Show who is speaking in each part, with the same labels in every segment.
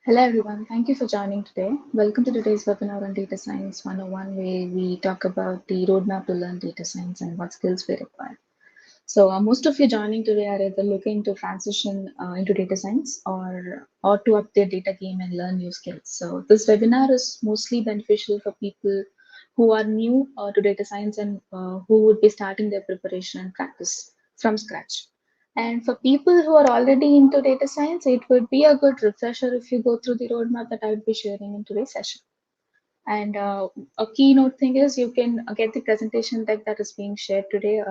Speaker 1: Hello everyone, thank you for joining today. Welcome to today's webinar on Data Science 101, where we talk about the roadmap to learn data science and what skills we require. So most of you joining today are either looking to transition into data science or to up their data game and learn new skills. So this webinar is mostly beneficial for people who are new to data science and who would be starting their preparation and practice from scratch. And for people who are already into data science, it would be a good refresher if you go through the roadmap that I would be sharing in today's session. And a keynote thing is you can get the presentation deck that is being shared today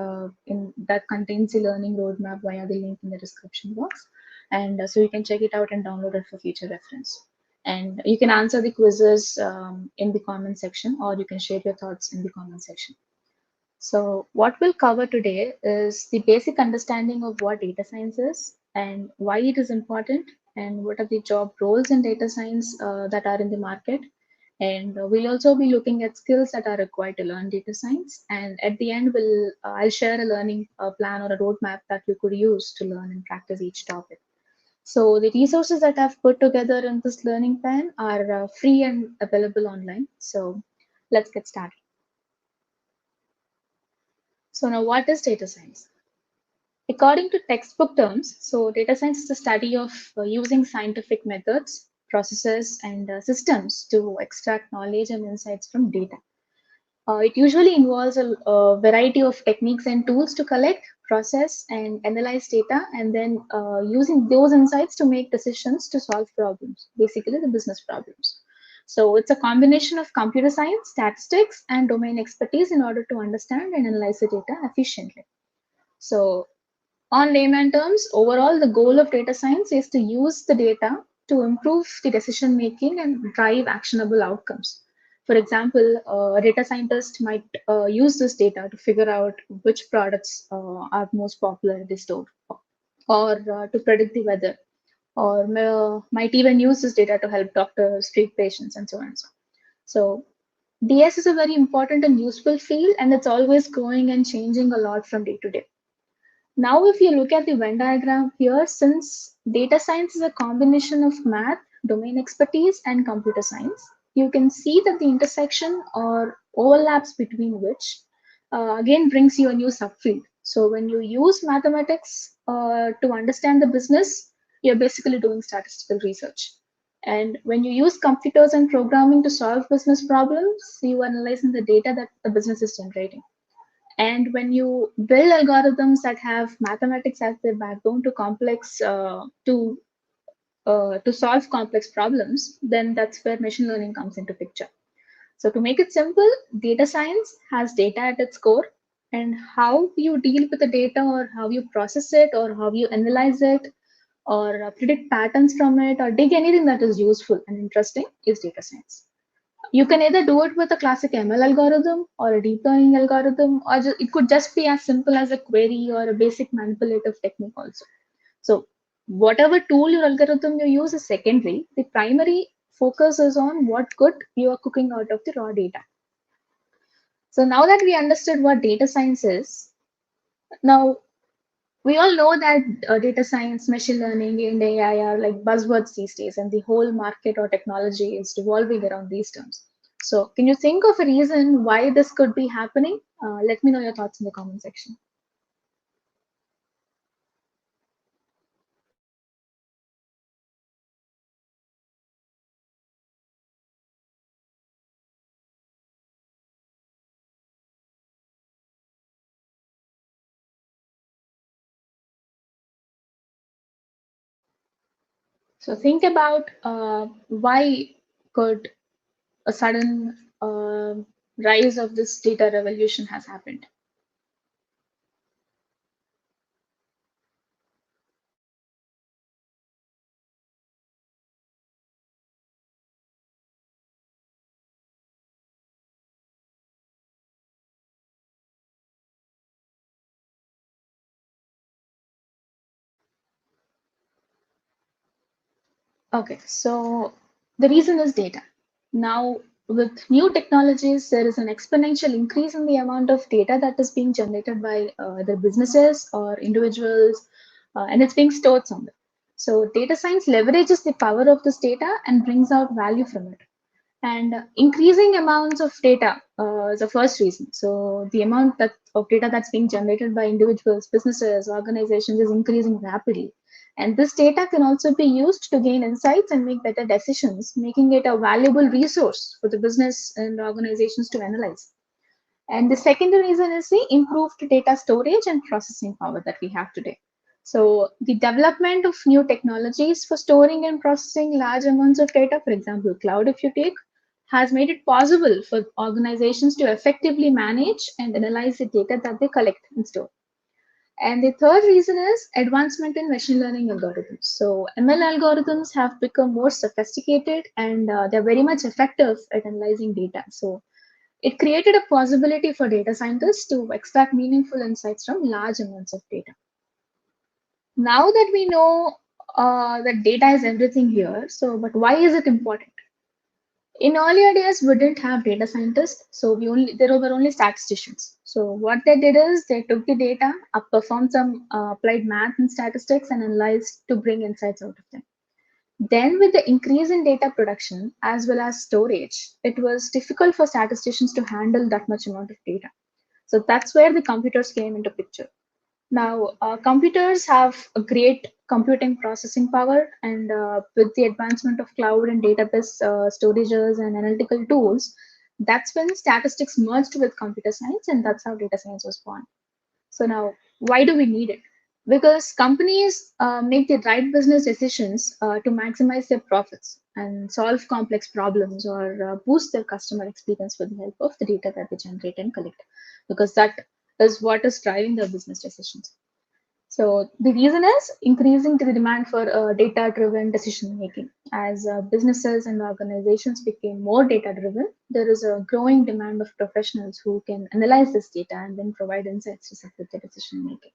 Speaker 1: in that contains the learning roadmap via the link in the description box. And so you can check it out and download it for future reference. And you can answer the quizzes in the comment section, or you can share your thoughts in the comment section. So what we'll cover today is the basic understanding of what data science is and why it is important, and what are the job roles in data science that are in the market. And we'll also be looking at skills that are required to learn data science. And at the end, I'll share a learning plan or a roadmap that you could use to learn and practice each topic. So the resources that I've put together in this learning plan are free and available online. So let's get started. So now, what is data science? According to textbook terms, so data science is the study of using scientific methods, processes, and systems to extract knowledge and insights from data. It usually involves a variety of techniques and tools to collect, process, and analyze data, and then using those insights to make decisions to solve problems, basically the business problems. So it's a combination of computer science, statistics, and domain expertise in order to understand and analyze the data efficiently. So on layman terms, overall, the goal of data science is to use the data to improve the decision making and drive actionable outcomes. For example, a data scientist might use this data to figure out which products are most popular in the store, or to predict the weather, or might even use this data to help doctors treat patients, and so on and so on. So DS is a very important and useful field, and it's always growing and changing a lot from day to day. Now, if you look at the Venn diagram here, since data science is a combination of math, domain expertise, and computer science, you can see that the intersection or overlaps between which again brings you a new subfield. So when you use mathematics to understand the business, you're basically doing statistical research. And when you use computers and programming to solve business problems, you are analyzing the data that the business is generating. And when you build algorithms that have mathematics as their backbone to solve complex problems, then that's where machine learning comes into picture. So to make it simple, data science has data at its core, and how you deal with the data, or how you process it, or how you analyze it, or predict patterns from it, or dig anything that is useful and interesting is data science. You can either do it with a classic ML algorithm or a deep learning algorithm, or it could just be as simple as a query or a basic manipulative technique also. So whatever tool your algorithm you use is secondary. The primary focus is on what good you are cooking out of the raw data. So now that we understood what data science is, now we all know that data science, machine learning, and AI are like buzzwords these days, and the whole market or technology is revolving around these terms. So, can you think of a reason why this could be happening? Let me know your thoughts in the comment section. So, think about why could a sudden rise of this data revolution has happened. Okay, so the reason is data. Now, with new technologies, there is an exponential increase in the amount of data that is being generated by either businesses or individuals, and it's being stored somewhere. So data science leverages the power of this data and brings out value from it. And increasing amounts of data is the first reason. So the amount of data that's being generated by individuals, businesses, organizations is increasing rapidly. And this data can also be used to gain insights and make better decisions, making it a valuable resource for the business and organizations to analyze. And the second reason is the improved data storage and processing power that we have today. So the development of new technologies for storing and processing large amounts of data, for example, cloud, if you take, has made it possible for organizations to effectively manage and analyze the data that they collect and store. And the third reason is advancement in machine learning algorithms. So ML algorithms have become more sophisticated and they're very much effective at analyzing data. So it created a possibility for data scientists to extract meaningful insights from large amounts of data. Now that we know that data is everything here, so but why is it important? In earlier days, we didn't have data scientists, so there were only statisticians. So what they did is they took the data, performed some applied math and statistics, and analyzed to bring insights out of them. Then, with the increase in data production as well as storage, it was difficult for statisticians to handle that much amount of data. So that's where the computers came into picture. Now, computers have a great computing processing power, and with the advancement of cloud and database storages and analytical tools, that's when statistics merged with computer science, and that's how data science was born. So now, why do we need it? Because companies make the right business decisions to maximize their profits and solve complex problems or boost their customer experience with the help of the data that they generate and collect, because that is what is driving their business decisions. So the reason is increasing to the demand for data-driven decision making. As businesses and organizations became more data-driven, there is a growing demand of professionals who can analyze this data and then provide insights to support the decision making.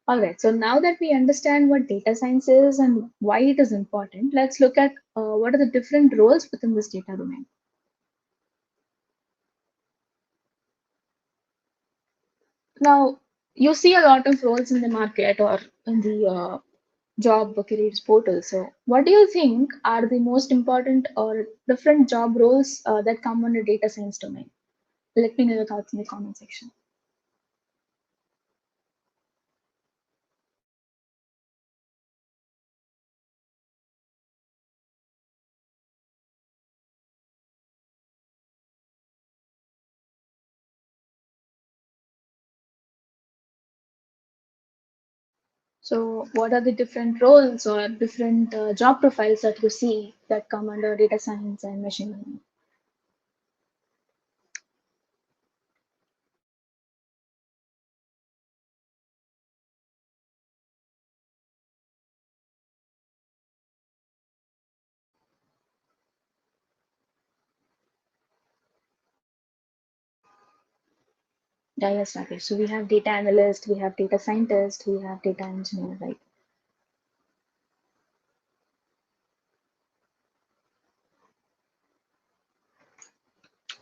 Speaker 1: All right, so now that we understand what data science is and why it is important, let's look at what are the different roles within this data domain. Now, you see a lot of roles in the market or in the job careers portal. So, what do you think are the most important or different job roles that come under data science domain? Let me know your thoughts in the comment section. So, what are the different roles or different job profiles that you see that come under data science and machine learning? Yeah, yes, Rakesh. So we have data analyst, we have data scientist, we have data engineer, right?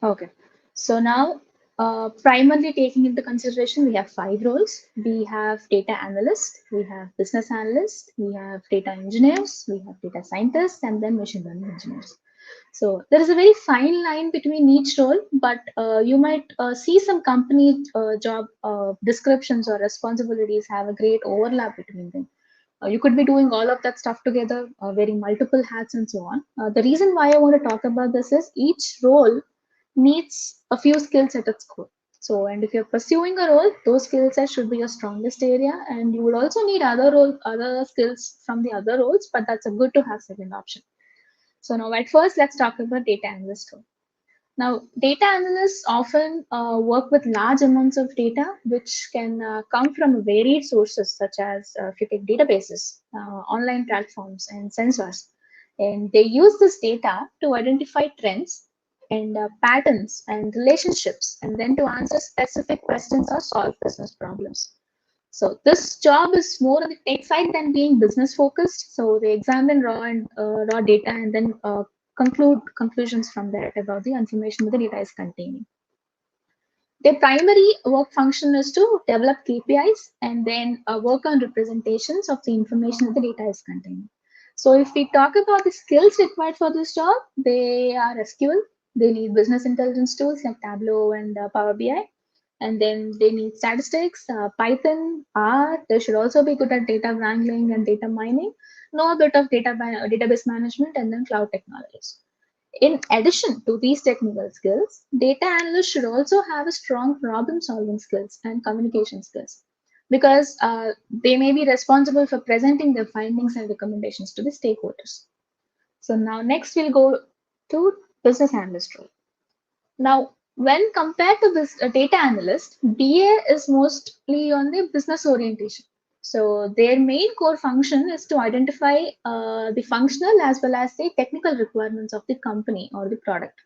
Speaker 1: Okay. So now, primarily taking into consideration, we have five roles. We have data analyst, we have business analyst, we have data engineers, we have data scientists, and then machine learning engineers. So there is a very fine line between each role, but you might see some company job descriptions or responsibilities have a great overlap between them. You could be doing all of that stuff together, wearing multiple hats and so on. The reason why I want to talk about this is each role needs a few skills at its core. So, and if you're pursuing a role, those skill sets should be your strongest area, and you would also need other skills from the other roles, but that's a good to have second option. So now at first, let's talk about data analyst role. Now, data analysts often work with large amounts of data, which can come from varied sources, such as if you take databases, online platforms, and sensors. And they use this data to identify trends and patterns and relationships, and then to answer specific questions or solve business problems. So this job is more on the tech side than being business focused. So they examine raw data and then conclude conclusions from that about the information that the data is containing. Their primary work function is to develop KPIs and then work on representations of the information that the data is containing. So if we talk about the skills required for this job, they are SQL. They need business intelligence tools like Tableau and Power BI. And then they need statistics, Python, R. They should also be good at data wrangling and data mining, know a bit of database management, and then cloud technologies. In addition to these technical skills, data analysts should also have a strong problem solving skills and communication skills because they may be responsible for presenting their findings and recommendations to the stakeholders. So now next we'll go to business analyst role. Now, when compared to this data analyst, BA is mostly on the business orientation. So their main core function is to identify the functional as well as the technical requirements of the company or the product.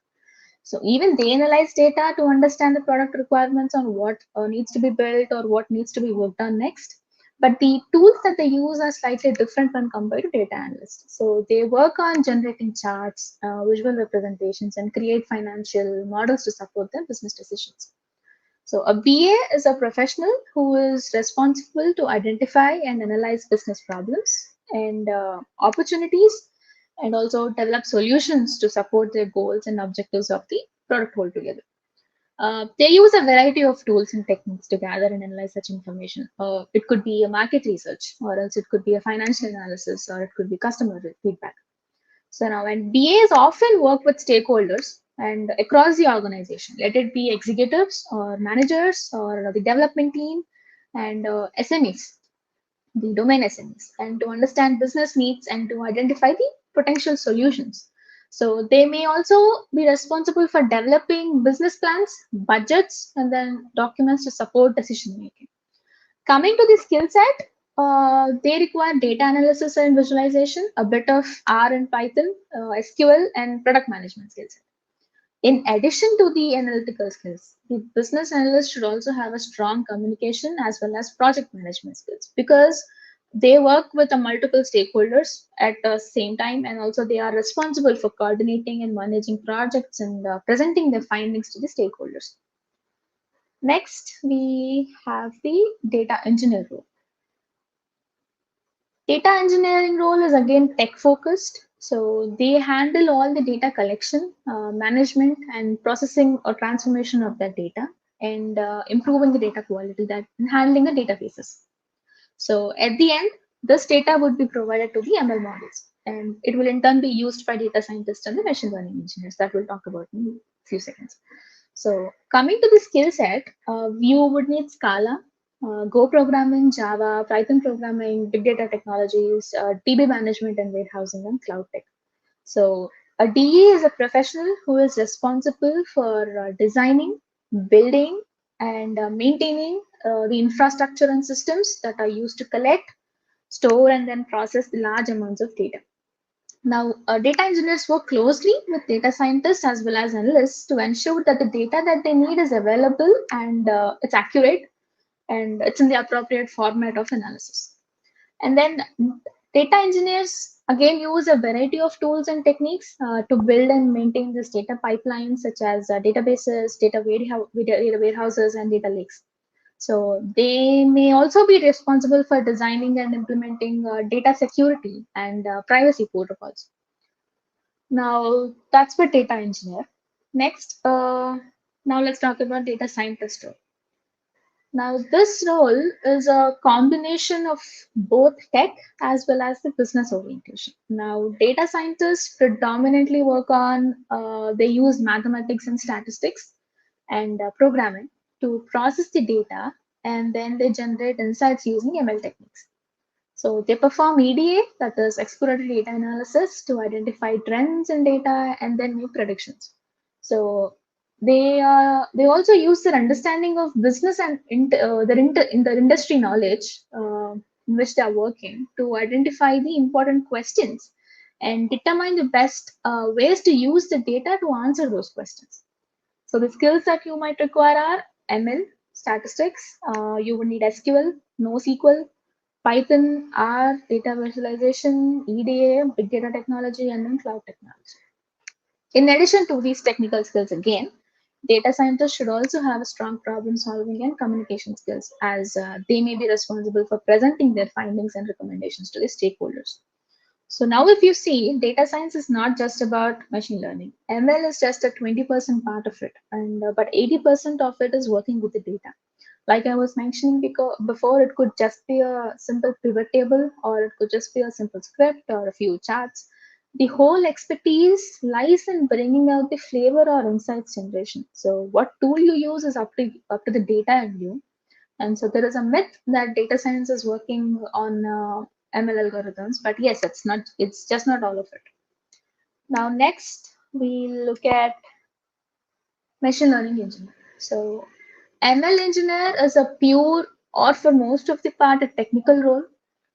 Speaker 1: So even they analyze data to understand the product requirements on what needs to be built or what needs to be worked on next. But the tools that they use are slightly different when compared to data analysts. So they work on generating charts, visual representations, and create financial models to support their business decisions. So a BA is a professional who is responsible to identify and analyze business problems and opportunities and also develop solutions to support their goals and objectives of the product altogether. They use a variety of tools and techniques to gather and analyze such information. It could be a market research, or else it could be a financial analysis, or it could be customer feedback. So now, when BAs often work with stakeholders and across the organization, let it be executives or managers or the development team and SMEs, the domain SMEs, and to understand business needs and to identify the potential solutions. So they may also be responsible for developing business plans, budgets, and then documents to support decision making. Coming to the skill set, they require data analysis and visualization, a bit of R and Python, SQL, and product management skills. In addition to the analytical skills, the business analyst should also have a strong communication as well as project management skills because they work with the multiple stakeholders at the same time, and also they are responsible for coordinating and managing projects and presenting their findings to the stakeholders. Next, we have the data engineer role. Data engineering role is again tech focused. So they handle all the data collection, management, and processing or transformation of that data, and improving the data quality that and handling the databases. So at the end, this data would be provided to the ML models, and it will in turn be used by data scientists and the machine learning engineers that we'll talk about in a few seconds. So coming to the skill set, you would need Scala, Go programming, Java, Python programming, big data technologies, DB management and warehousing, and cloud tech. So a DE is a professional who is responsible for designing, building, and maintaining the infrastructure and systems that are used to collect, store, and then process the large amounts of data. Now, data engineers work closely with data scientists as well as analysts to ensure that the data that they need is available and it's accurate and it's in the appropriate format of analysis. And then data engineers again use a variety of tools and techniques to build and maintain this data pipelines, such as databases, data warehouses, and data lakes. So they may also be responsible for designing and implementing data security and privacy protocols. Now that's for data engineer. Next, now let's talk about data scientist role. Now this role is a combination of both tech as well as the business orientation. Now data scientists predominantly work on, they use mathematics and statistics and programming to process the data, and then they generate insights using ML techniques. So they perform EDA, that is exploratory data analysis, to identify trends in data and then make predictions. So they also use their understanding of business and their industry knowledge in which they are working to identify the important questions and determine the best ways to use the data to answer those questions. So the skills that you might require are ML, statistics. You would need SQL, NoSQL, Python, R, data visualization, EDA, big data technology, and then cloud technology. In addition to these technical skills, again, data scientists should also have a strong problem solving and communication skills, as they may be responsible for presenting their findings and recommendations to the stakeholders. So now if you see, data science is not just about machine learning. ML is just a 20% part of it, and but 80% of it is working with the data. Like I was mentioning before, it could just be a simple pivot table, or it could just be a simple script or a few charts. The whole expertise lies in bringing out the flavor or insights generation. So what tool you use is up to the data and you. And so there is a myth that data science is working on ML algorithms, but yes, it's just not all of it. Now, next, we look at machine learning engineer. So ML engineer is a pure, or for most of the part, a technical role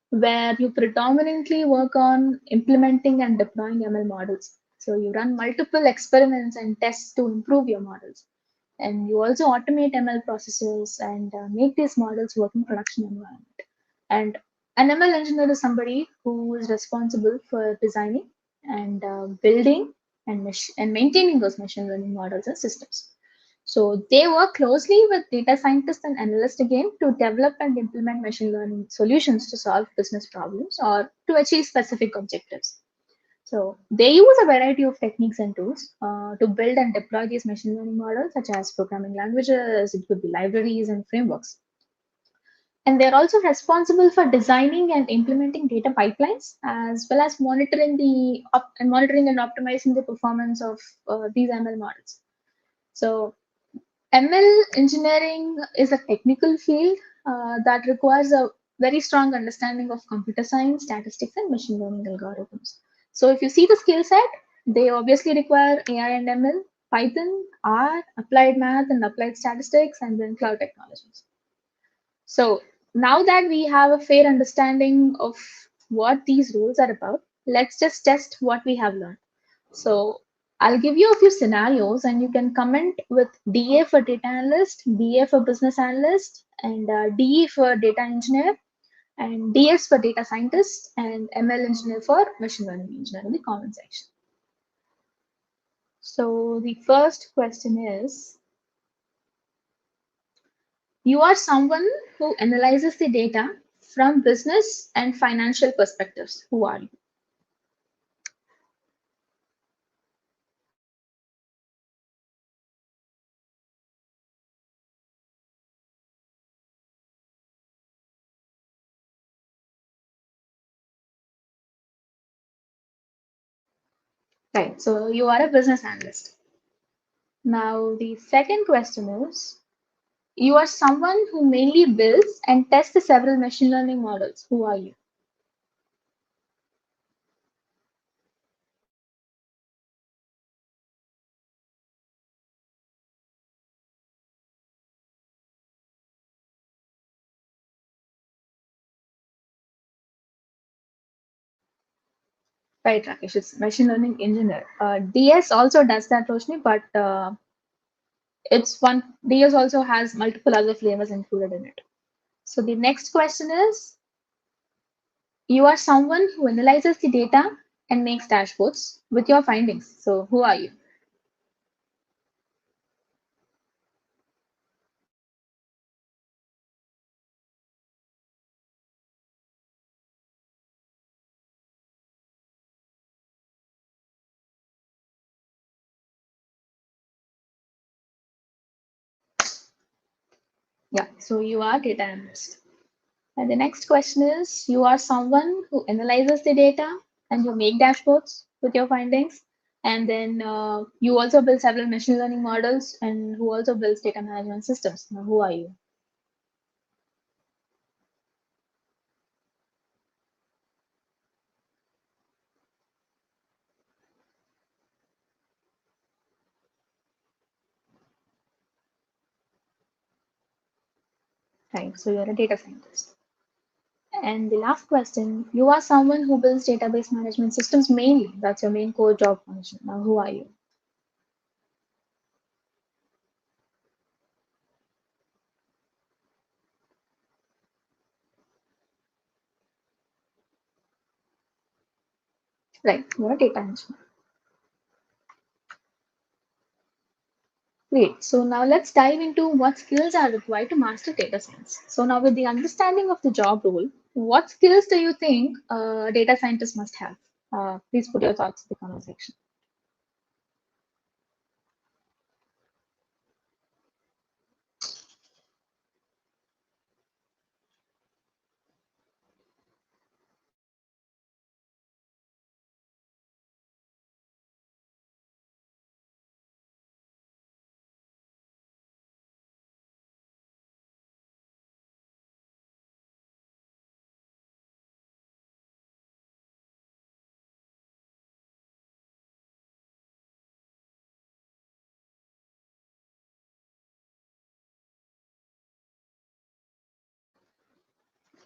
Speaker 1: where you predominantly work on implementing and deploying ML models. So you run multiple experiments and tests to improve your models. And you also automate ML processes and make these models work in production environment. And an ML engineer is somebody who is responsible for designing and building and maintaining those machine learning models and systems. So they work closely with data scientists and analysts again to develop and implement machine learning solutions to solve business problems or to achieve specific objectives. So they use a variety of techniques and tools to build and deploy these machine learning models, such as programming languages, it could be libraries and frameworks. And they're also responsible for designing and implementing data pipelines, as well as monitoring and optimizing the performance of these ML models. So ML engineering is a technical field that requires a very strong understanding of computer science, statistics, and machine learning algorithms. So if you see the skill set, they obviously require AI and ML, Python, R, applied math, and applied statistics, and then cloud technologies. So now that we have a fair understanding of what these roles are about, let's just test what we have learned. So I'll give you a few scenarios and you can comment with DA for data analyst, BA for business analyst, and DE for data engineer, and DS for data scientist, and ML engineer for machine learning engineer in the comment section. So the first question is, you are someone who analyzes the data from business and financial perspectives. Who are you? Right, so you are a business analyst. Now, the second question is, you are someone who mainly builds and tests the several machine learning models. Who are you? Right, Rakesh, it's machine learning engineer. DS also does that, Roshni, but DS also has multiple other flavors included in it. So the next question is, you are someone who analyzes the data and makes dashboards with your findings. So who are you? Yeah, so you are data analyst. And the next question is, you are someone who analyzes the data and you make dashboards with your findings. And then you also build several machine learning models and who also builds data management systems. Now, who are you? Right, so you're a data scientist. And the last question, you are someone who builds database management systems mainly. That's your main core job function. Now, who are you? Right, you're a data engineer. Great. So now let's dive into what skills are required to master data science. So now with the understanding of the job role, what skills do you think a data scientist must have? Please put your thoughts in the comment section.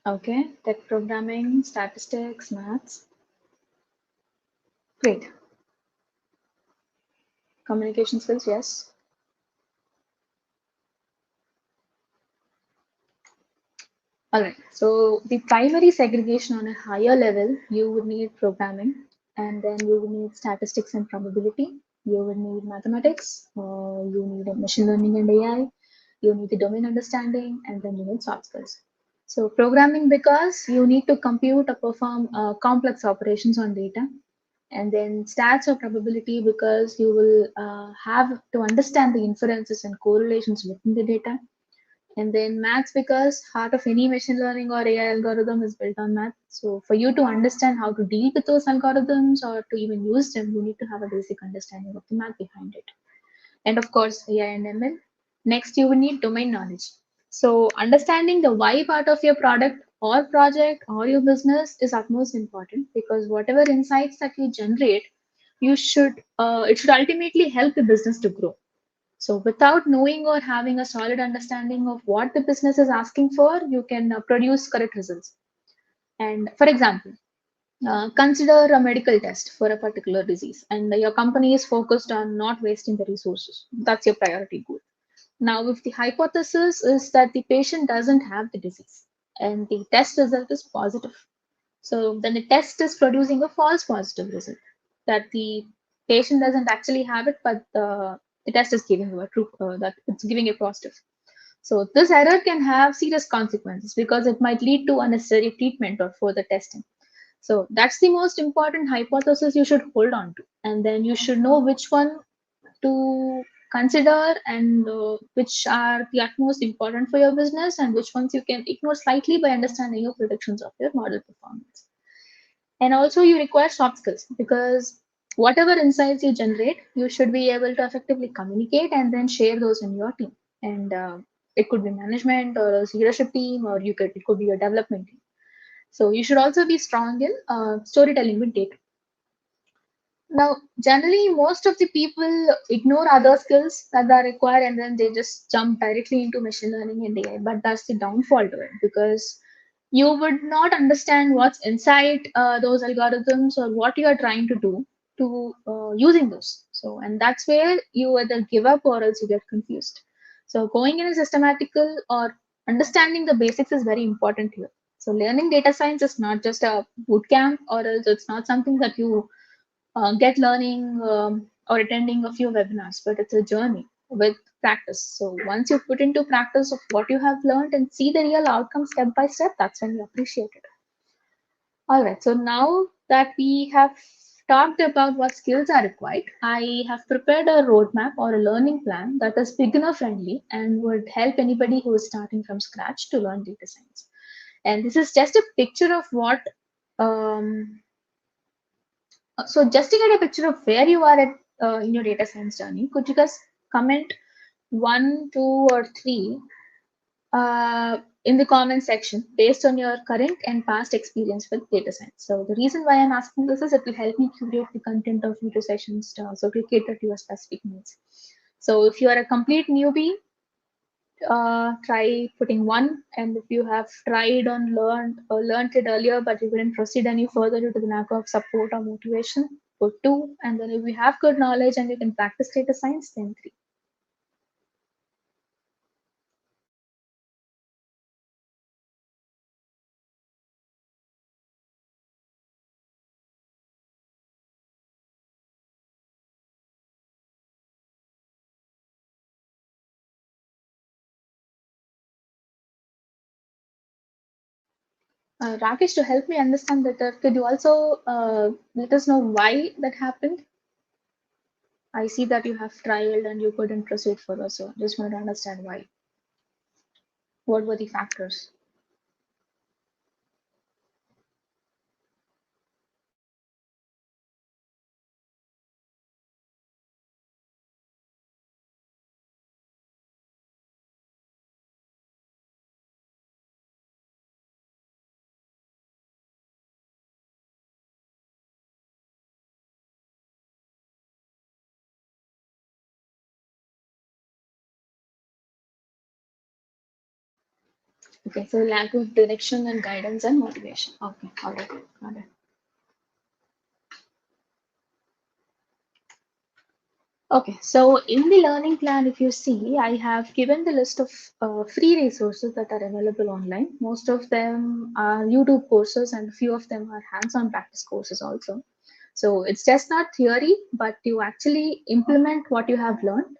Speaker 1: Okay, tech programming, statistics, maths. Great. Communication skills, yes. All right. So the primary segregation on a higher level, you would need programming, and then you would need statistics and probability. You would need mathematics. You need machine learning and AI. You need the domain understanding, and then you need soft skills. So programming because you need to compute or perform complex operations on data, and then stats or probability because you will have to understand the inferences and correlations within the data, and then maths because heart of any machine learning or AI algorithm is built on math. So for you to understand how to deal with those algorithms or to even use them, you need to have a basic understanding of the math behind it. And of course, AI and ML. Next, you will need domain knowledge. So understanding the why part of your product or project or your business is utmost important because whatever insights that you generate, it should ultimately help the business to grow. So without knowing or having a solid understanding of what the business is asking for, you can produce correct results. And for example, consider a medical test for a particular disease, and your company is focused on not wasting the resources. That's your priority goal. Now, if the hypothesis is that the patient doesn't have the disease and the test result is positive, so then the test is producing a false positive result that the patient doesn't actually have it, but the test is giving you a true that it's giving a positive. So this error can have serious consequences because it might lead to unnecessary treatment or further testing. So that's the most important hypothesis you should hold on to, and then you should know which one to consider and which are the utmost important for your business and which ones you can ignore slightly by understanding your predictions of your model performance. And also, you require soft skills because whatever insights you generate, you should be able to effectively communicate and then share those in your team. And it could be management or a leadership team, or it could be a development team. So you should also be strong in storytelling with data. Now, generally, most of the people ignore other skills that are required and then they just jump directly into machine learning and AI. But that's the downfall to it because you would not understand what's inside those algorithms or what you are trying to do to using those. So, and that's where you either give up or else you get confused. So, going in a systematical or understanding the basics is very important here. So, learning data science is not just a boot camp or else it's not something that you get learning or attending a few webinars, but it's a journey with practice. So once you put into practice of what you have learned and see the real outcome step by step, that's when you appreciate it. All right, so now that we have talked about what skills are required, I have prepared a roadmap or a learning plan that is beginner friendly and would help anybody who is starting from scratch to learn data science. And this is just a picture of what um, so just to get a picture of where you are at in your data science journey, could you guys comment one, two, or three in the comment section based on your current and past experience with data science? So the reason why I'm asking this is it will help me curate the content of future sessions to also to cater to your specific needs. So if you are a complete newbie, try putting one, and if you have tried and learned it earlier but you couldn't proceed any further due to the lack of support or motivation, put two, and then if you have good knowledge and you can practice data science, then three. Rakesh, to help me understand better, could you also let us know why that happened? I see that you have trialed and you couldn't proceed further, so just want to understand why. What were the factors? Okay, so lack of direction and guidance and motivation. Okay, all right, got it. Okay, so in the learning plan, if you see, I have given the list of free resources that are available online. Most of them are YouTube courses, and few of them are hands-on practice courses also. So it's just not theory, but you actually implement what you have learned.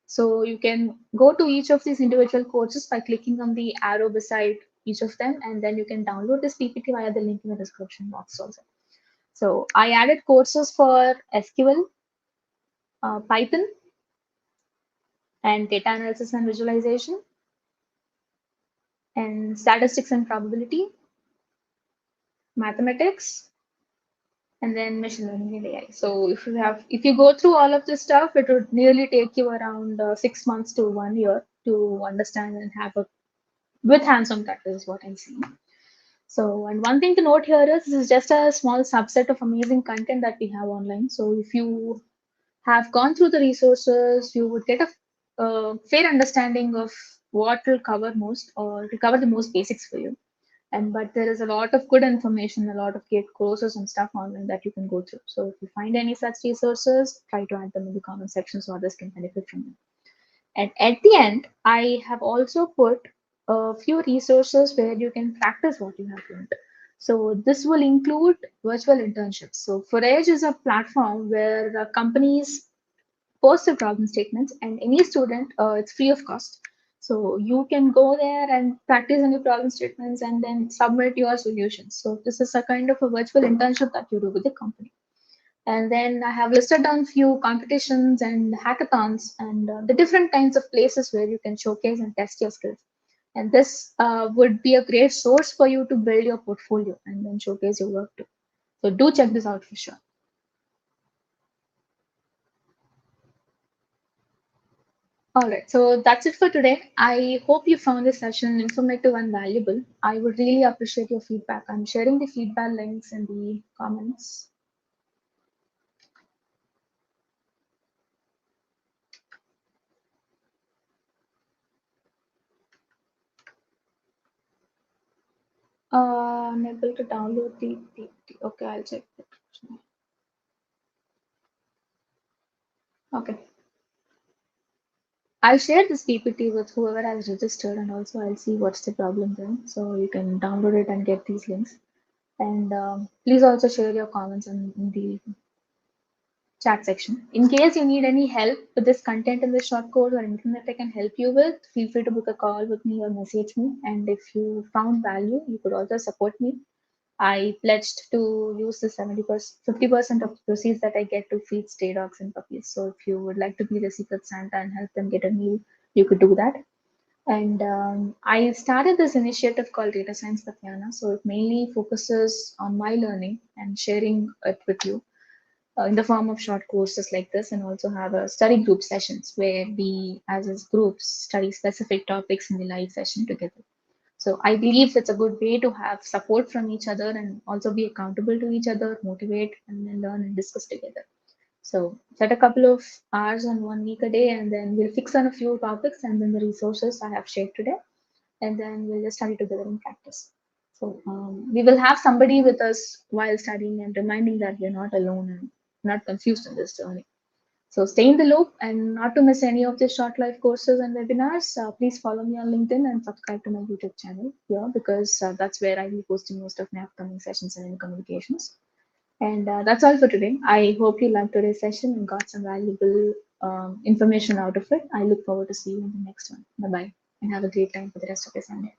Speaker 1: So you can go to each of these individual courses by clicking on the arrow beside each of them, and then you can download this PPT via the link in the description box also. So I added courses for SQL, Python, and data analysis and visualization, and statistics and probability, mathematics, and then machine learning and AI. So if you go through all of this stuff, it would nearly take you around 6 months to 1 year to understand and have a with hands-on practice is what I'm seeing. So, and one thing to note here is this is just a small subset of amazing content that we have online. So if you have gone through the resources, you would get a fair understanding of what will cover most or to cover the most basics for you. And but there is a lot of good information, a lot of great courses and stuff online that you can go through. So if you find any such resources, try to add them in the comment section so others can benefit from them. And at the end, I have also put a few resources where you can practice what you have learned. So this will include virtual internships. So Forage is a platform where companies post the problem statements, and any student, it's free of cost. So you can go there and practice any problem statements and then submit your solutions. So this is a kind of a virtual internship that you do with the company. And then I have listed down few competitions and hackathons and the different kinds of places where you can showcase and test your skills. And this would be a great source for you to build your portfolio and then showcase your work too. So do check this out for sure. All right, so that's it for today. I hope you found this session informative and valuable. I would really appreciate your feedback. I'm sharing the feedback links in the comments. I'm able to download the PPT. Okay, I'll check that. Okay. I'll share this PPT with whoever has registered, and also I'll see what's the problem then. So you can download it and get these links. And please also share your comments in the chat section. In case you need any help with this content in the short course or anything that I can help you with, feel free to book a call with me or message me. And if you found value, you could also support me. I pledged to use the 70%, 50% of the proceeds that I get to feed stray dogs and puppies. So if you would like to be the secret Santa and help them get a meal, you could do that. And I started this initiative called Data Science Tatyana. So it mainly focuses on my learning and sharing it with you in the form of short courses like this, and also have a study group sessions where we, as groups, study specific topics in the live session together. So I believe it's a good way to have support from each other and also be accountable to each other, motivate, and then learn and discuss together. So set a couple of hours on 1 week a day, and then we'll fix on a few topics and then the resources I have shared today, and then we'll just study together in practice. So we will have somebody with us while studying and reminding that we're not alone and not confused in this journey. So stay in the loop and not to miss any of the short life courses and webinars. Please follow me on LinkedIn and subscribe to my YouTube channel here because that's where I will be posting most of my upcoming sessions and communications. And that's all for today. I hope you liked today's session and got some valuable information out of it. I look forward to seeing you in the next one. Bye bye and have a great time for the rest of your Sunday.